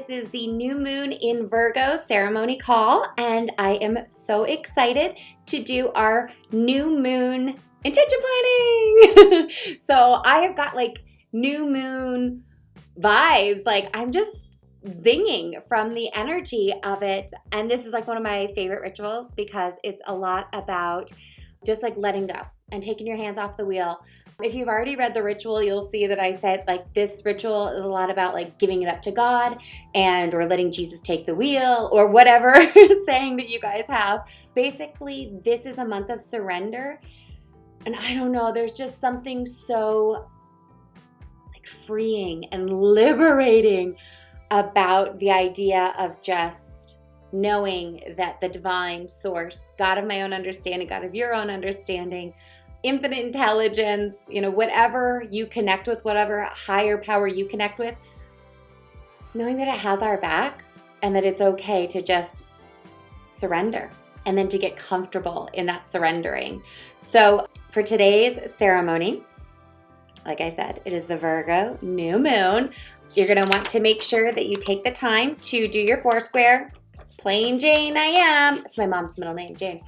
This is the new moon in Virgo ceremony call, and I am so excited to do our new moon intention planning. So I have got like new moon vibes. Like I'm just zinging from the energy of it. And this is like one of my favorite rituals because it's a lot about just like letting go and taking your hands off the wheel. If you've already read the ritual, you'll see that I said like this ritual is a lot about like giving it up to God and or letting Jesus take the wheel or whatever saying that you guys have. Basically, this is a month of surrender. And I don't know, there's just something so like freeing and liberating about the idea of just knowing that the divine source, God of my own understanding, God of your own understanding, infinite intelligence, whatever you connect with, whatever higher power you connect with, knowing that it has our back and that it's okay to just surrender and then to get comfortable in that surrendering. So for today's ceremony, like I said, it is the Virgo new moon. You're going to want to make sure that you take the time to do your Foursquare. Plain Jane I am. It's my mom's middle name, Jane.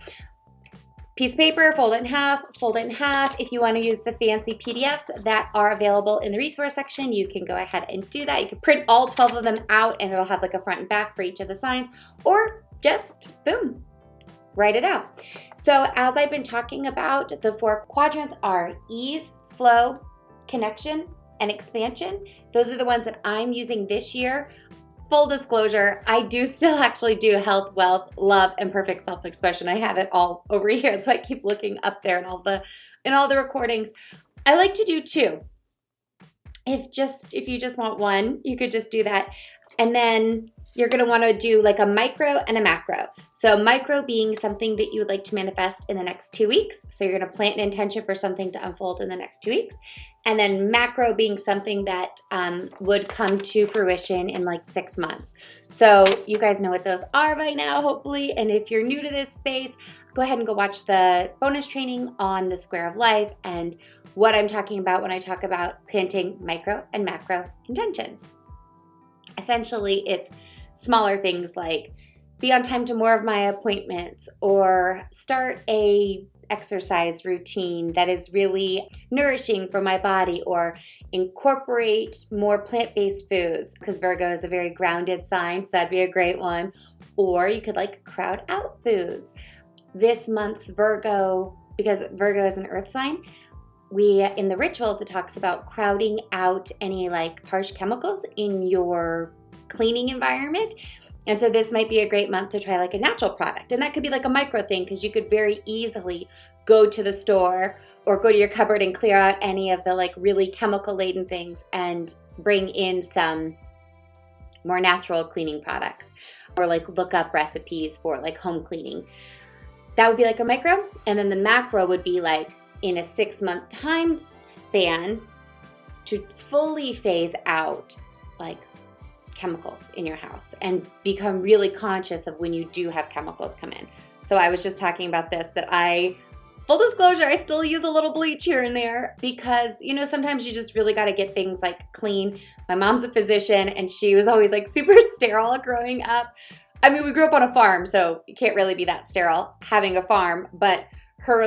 Piece of paper, fold it in half, fold it in half. If you want to use the fancy PDFs that are available in the resource section, you can go ahead and do that. You can print all 12 of them out and it'll have like a front and back for each of the signs, or just boom, write it out. So as I've been talking about, the 4 quadrants are ease, flow, connection, and expansion. Those are the ones that I'm using this year. Full disclosure, I do still actually do health, wealth, love, and perfect self-expression. I have it all over here, so I keep looking up there in all the recordings. I like to do 2. If you just want one, you could just do that. And then you're going to want to do like a micro and a macro. So micro being something that you would like to manifest in the next 2 weeks. So you're going to plant an intention for something to unfold in the next 2 weeks. And then macro being something that would come to fruition in like 6 months. So you guys know what those are by now, hopefully. And if you're new to this space, go ahead and go watch the bonus training on the Square of Life and what I'm talking about when I talk about planting micro and macro intentions. Essentially, it's smaller things like be on time to more of my appointments or start a exercise routine that is really nourishing for my body, or incorporate more plant-based foods because Virgo is a very grounded sign, so that'd be a great one. Or you could like crowd out foods. This month's Virgo, because Virgo is an earth sign, in the rituals it talks about crowding out any like harsh chemicals in your cleaning environment. And so this might be a great month to try like a natural product. And that could be like a micro thing because you could very easily go to the store or go to your cupboard and clear out any of the like really chemical laden things and bring in some more natural cleaning products, or like look up recipes for like home cleaning. That would be like a micro. And then the macro would be like in a 6-month time span to fully phase out like chemicals in your house and become really conscious of when you do have chemicals come in. So I was just talking about this, that full disclosure, I still use a little bleach here and there because, sometimes you just really got to get things like clean. My mom's a physician and she was always like super sterile growing up. I mean, we grew up on a farm, so you can't really be that sterile having a farm, but her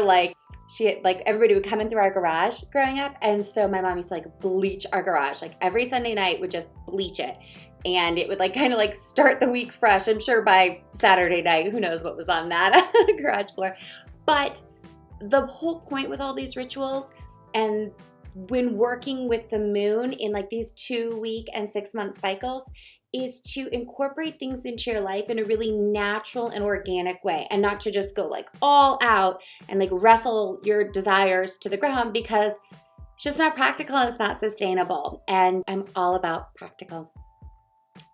everybody would come in through our garage growing up. And so my mom used to like bleach our garage, like every Sunday night would just bleach it. And it would like kind of like start the week fresh. I'm sure by Saturday night, who knows what was on that garage floor. But the whole point with all these rituals and when working with the moon in like these 2-week and 6-month cycles is to incorporate things into your life in a really natural and organic way, and not to just go like all out and like wrestle your desires to the ground, because it's just not practical and it's not sustainable. And I'm all about practical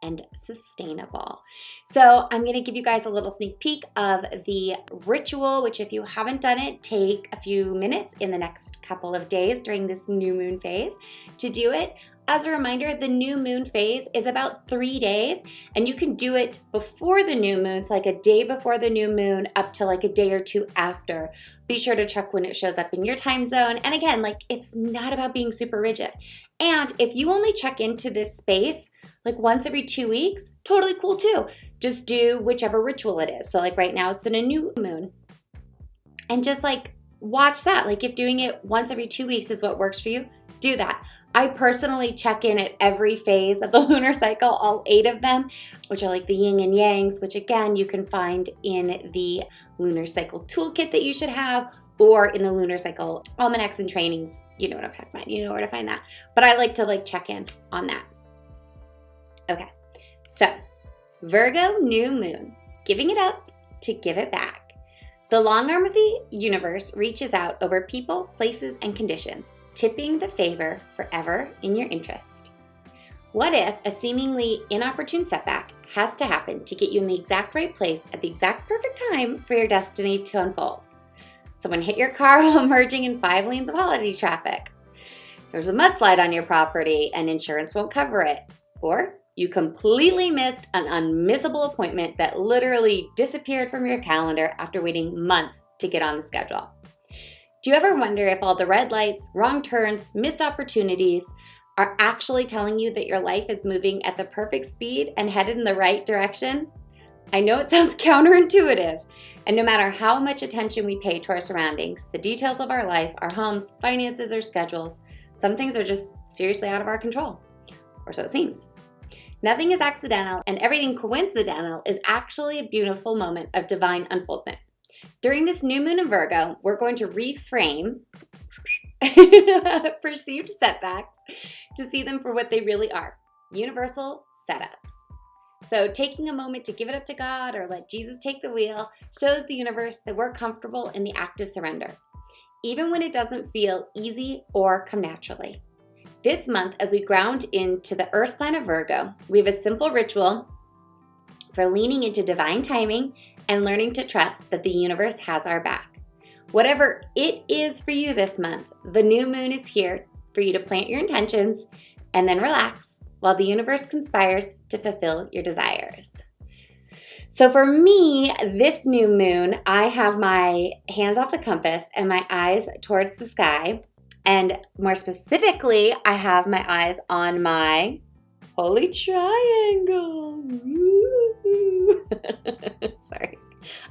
and sustainable. So I'm going to give you guys a little sneak peek of the ritual, which if you haven't done it, take a few minutes in the next couple of days during this new moon phase to do it. As a reminder, the new moon phase is about 3 days, and you can do it before the new moon, so like a day before the new moon up to like a day or 2 after. Be sure to check when it shows up in your time zone. And again, like it's not about being super rigid. And if you only check into this space like once every 2 weeks, totally cool too. Just do whichever ritual it is. So like right now it's in a new moon. And just like watch that. Like if doing it once every 2 weeks is what works for you, do that. I personally check in at every phase of the lunar cycle, all 8 of them, which are like the yin and yangs, which again, you can find in the lunar cycle toolkit that you should have, or in the lunar cycle almanacs and trainings. You know what I'm talking about. You know where to find that. But I like to like check in on that. Okay, so Virgo new moon, giving it up to give it back. The long arm of the universe reaches out over people, places, and conditions, tipping the favor forever in your interest. What if a seemingly inopportune setback has to happen to get you in the exact right place at the exact perfect time for your destiny to unfold? Someone hit your car while merging in 5 lanes of holiday traffic. There's a mudslide on your property and insurance won't cover it. Or you completely missed an unmissable appointment that literally disappeared from your calendar after waiting months to get on the schedule. Do you ever wonder if all the red lights, wrong turns, missed opportunities are actually telling you that your life is moving at the perfect speed and headed in the right direction? I know it sounds counterintuitive, and no matter how much attention we pay to our surroundings, the details of our life, our homes, finances, or schedules, some things are just seriously out of our control, or so it seems. Nothing is accidental, and everything coincidental is actually a beautiful moment of divine unfoldment. During this new moon in Virgo, we're going to reframe perceived setbacks to see them for what they really are, universal setups. So taking a moment to give it up to God or let Jesus take the wheel shows the universe that we're comfortable in the act of surrender, even when it doesn't feel easy or come naturally. This month, as we ground into the earth sign of Virgo, we have a simple ritual for leaning into divine timing and learning to trust that the universe has our back. Whatever it is for you this month, the new moon is here for you to plant your intentions and then relax while the universe conspires to fulfill your desires. So for me, this new moon, I have my hands off the compass and my eyes towards the sky. And more specifically, I have my eyes on my holy triangle. Sorry.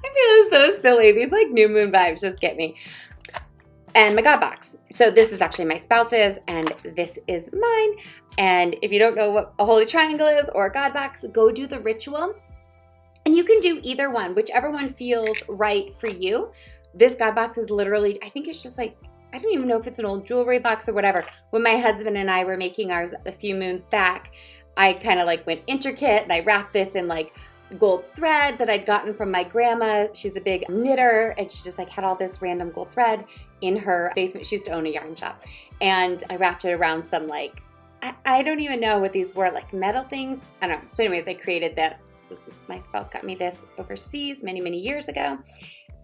I feel so silly. These like new moon vibes just get me. And my God box. So this is actually my spouse's and this is mine. And if you don't know what a holy triangle is or a God box, go do the ritual. And you can do either one, whichever one feels right for you. This God box is literally, I think it's just like, I don't even know if it's an old jewelry box or whatever. When my husband and I were making ours a few moons back, I kind of like went intricate and I wrapped this in like gold thread that I'd gotten from my grandma. She's a big knitter and she just like had all this random gold thread in her basement. She used to own a yarn shop. And I wrapped it around some like, I don't even know what these were, like metal things. I don't know. So anyways, I created this. My spouse got me this overseas many, many years ago.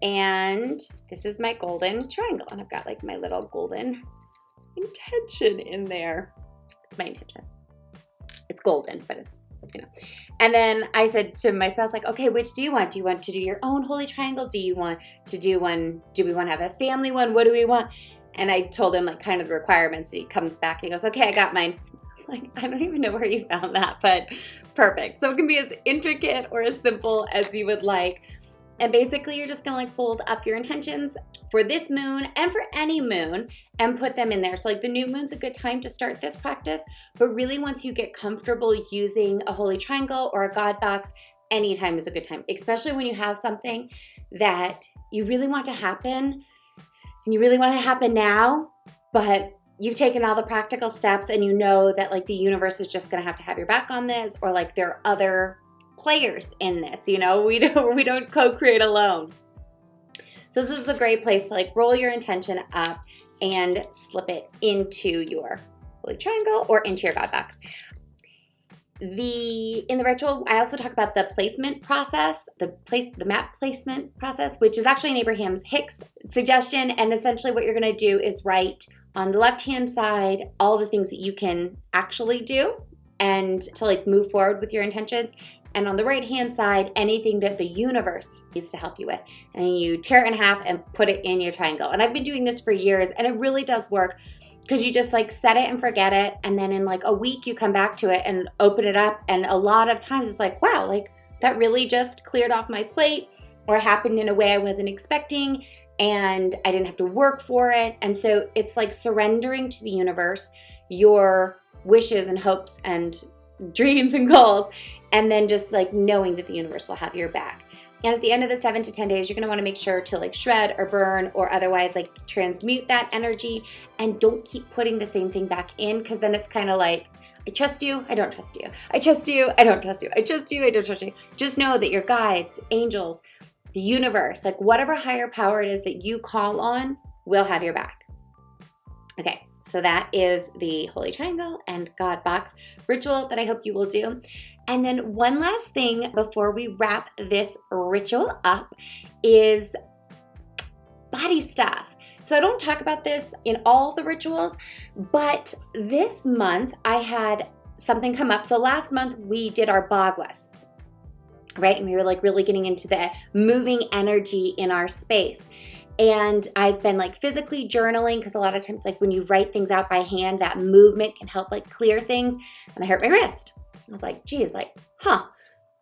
And this is my golden triangle. And I've got like my little golden intention in there. It's my intention. It's golden, but it's, you know. And then I said to my spouse, like, okay, which do you want? Do you want to do your own holy triangle? Do you want to do one? Do we want to have a family one? What do we want? And I told him like kind of the requirements. He comes back and he goes, okay, I got mine. Like, I don't even know where you found that, but perfect. So it can be as intricate or as simple as you would like. And basically you're just gonna like fold up your intentions for this moon and for any moon and put them in there. So like the new moon's a good time to start this practice, but really once you get comfortable using a holy triangle or a God box, anytime is a good time, especially when you have something that you really want to happen and you really want to happen now, but you've taken all the practical steps and you know that like the universe is just gonna have to have your back on this, or like there are other players in this, you know, we don't co-create alone. So this is a great place to like roll your intention up and slip it into your holy triangle or into your God box. In the ritual, I also talk about the placement process, the map placement process, which is actually an Abraham Hicks suggestion. And essentially what you're going to do is write on the left-hand side all the things that you can actually do and to like move forward with your intentions. And on the right-hand side, anything that the universe needs to help you with. And then you tear it in half and put it in your triangle. And I've been doing this for years and it really does work. because you just like set it and forget it. And then in like a week, you come back to it and open it up. And a lot of times it's like, wow, like that really just cleared off my plate or happened in a way I wasn't expecting. And I didn't have to work for it. And so it's like surrendering to the universe your wishes and hopes and dreams and goals, and then just like knowing that the universe will have your back. And at the end of the 7 to 10 days, you're going to want to make sure to like shred or burn or otherwise like transmute that energy, and don't keep putting the same thing back in, because then it's kind of like, I trust you, I don't trust you. I trust you, I don't trust you. I trust you, I don't trust you. Just know that your guides, angels, the universe, like whatever higher power it is that you call on will have your back. Okay, so that is the Holy Triangle and God Box ritual that I hope you will do. And then one last thing before we wrap this ritual up is body stuff. So I don't talk about this in all the rituals, but this month I had something come up. So last month we did our Bhagwas, right? And we were like really getting into the moving energy in our space. And I've been like physically journaling, because a lot of times like when you write things out by hand, that movement can help like clear things. And I hurt my wrist. I was like, geez, like,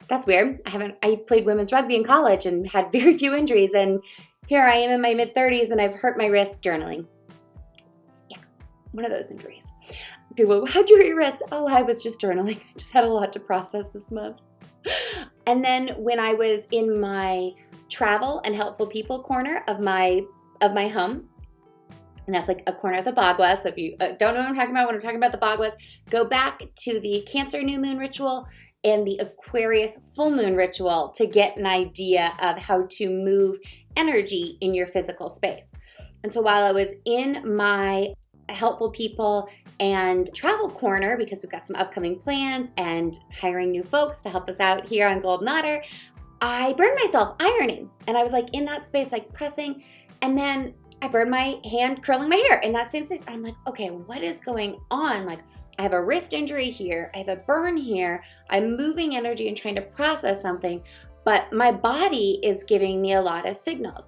that's weird. I played women's rugby in college and had very few injuries. And here I am in my mid-30s and I've hurt my wrist journaling. Yeah, one of those injuries. People, how'd you hurt your wrist? Oh, I was just journaling. I just had a lot to process this month. And then when I was in my travel and helpful people corner of my home, and that's like a corner of the Bhagwas. So if you don't know what I'm talking about when I'm talking about the Bhagwas, go back to the Cancer new moon ritual and the Aquarius full moon ritual to get an idea of how to move energy in your physical space. And so while I was in my helpful people and travel corner, because we've got some upcoming plans and hiring new folks to help us out here on Golden Otter, I burned myself ironing. And I was like in that space, like pressing, and then I burned my hand curling my hair in that same space. And I'm like, okay, what is going on? Like, I have a wrist injury here, I have a burn here, I'm moving energy and trying to process something, but my body is giving me a lot of signals.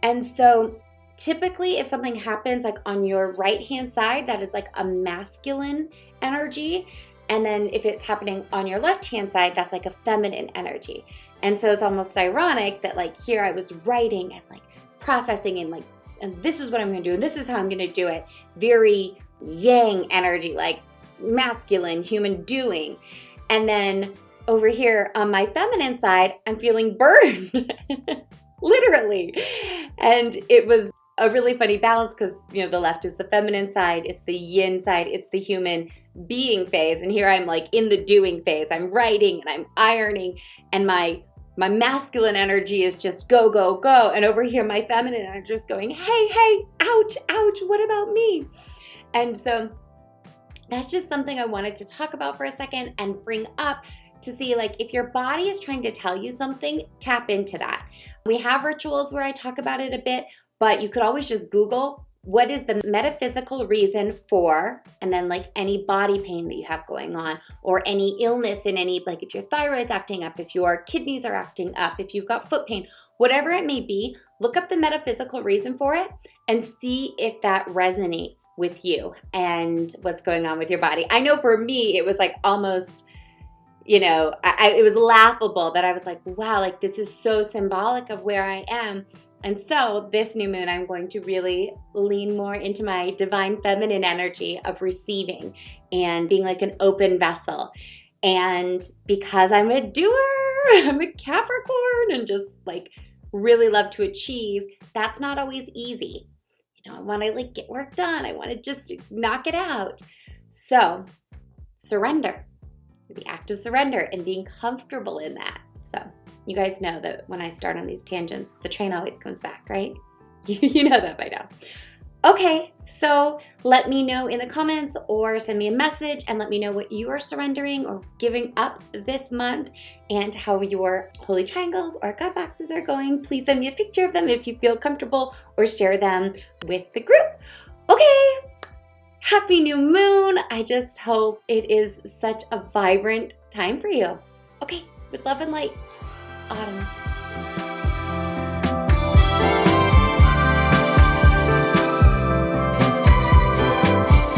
And so typically if something happens like on your right hand side, that is like a masculine energy. And then if it's happening on your left hand side, that's like a feminine energy. And so it's almost ironic that like here I was writing and like processing and like, and this is what I'm going to do, and this is how I'm going to do it. Very yang energy, like masculine, human doing. And then over here on my feminine side, I'm feeling burned, literally. And it was a really funny balance because, you know, the left is the feminine side, it's the yin side, it's the human being phase. And here I'm like in the doing phase. I'm writing and I'm ironing, and my masculine energy is just go, go, go. And over here, my feminine energy is going, hey, hey, ouch, ouch, what about me? And so that's just something I wanted to talk about for a second and bring up to see, like, if your body is trying to tell you something, tap into that. We have rituals where I talk about it a bit, but you could always just Google what is the metaphysical reason for, and then like any body pain that you have going on, or any illness in any, like if your thyroid's acting up, if your kidneys are acting up, if you've got foot pain, whatever it may be, look up the metaphysical reason for it and see if that resonates with you and what's going on with your body. I know for me, it was like almost, you know, it was laughable that I was like, wow, like this is so symbolic of where I am. And so this new moon, I'm going to really lean more into my divine feminine energy of receiving and being like an open vessel. And because I'm a doer, I'm a Capricorn, and just like really love to achieve, that's not always easy. You know, I want to like get work done. I want to just knock it out. So surrender, the act of surrender and being comfortable in that. So you guys know that when I start on these tangents, the train always comes back, right? You know that by now. Okay, so let me know in the comments or send me a message and let me know what you are surrendering or giving up this month and how your holy triangles or God boxes are going. Please send me a picture of them if you feel comfortable, or share them with the group. Okay, happy new moon. I just hope it is such a vibrant time for you. Okay, with love and light. Autumn.